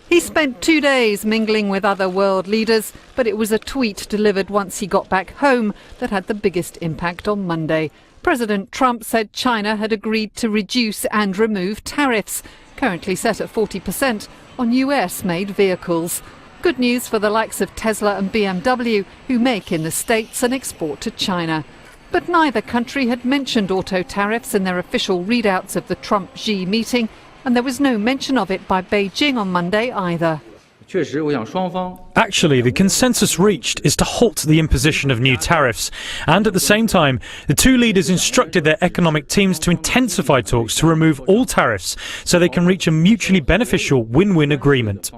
He spent 2 days mingling with other world leaders, but it was a tweet delivered once he got back home that had the biggest impact on Monday. President Trump said China had agreed to reduce and remove tariffs, currently set at 40% on US-made vehicles. Good news for the likes of Tesla and BMW, who make in the States and export to China. But neither country had mentioned auto tariffs in their official readouts of the Trump-Xi meeting, and there was no mention of it by Beijing on Monday either. Actually, the consensus reached is to halt the imposition of new tariffs. And at the same time, the two leaders instructed their economic teams to intensify talks to remove all tariffs so they can reach a mutually beneficial win-win agreement.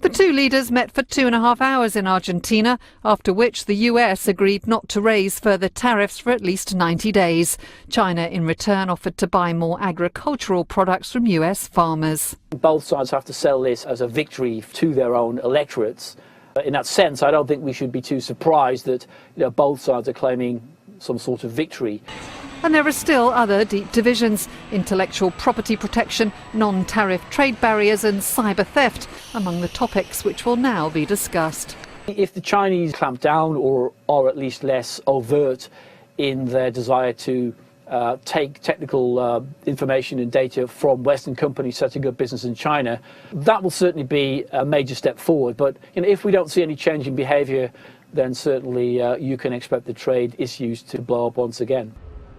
The two leaders met for 2.5 hours in Argentina, after which the US agreed not to raise further tariffs for at least 90 days. China, in return, offered to buy more agricultural products from US farmers. Both sides have to sell this as a victory to their own electorates. In that sense, I don't think we should be too surprised that both sides are claiming some sort of victory. And there are still other deep divisions: intellectual property protection, non-tariff trade barriers and cyber theft among the topics which will now be discussed. If the Chinese clamp down or are at least less overt in their desire to take technical information and data from Western companies setting up business in China, that will certainly be a major step forward. But if we don't see any change in behaviour, then certainly you can expect the trade issues to blow up once again.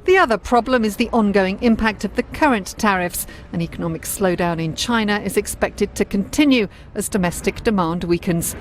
The other problem is the ongoing impact of the current tariffs. An economic slowdown in China is expected to continue as domestic demand weakens.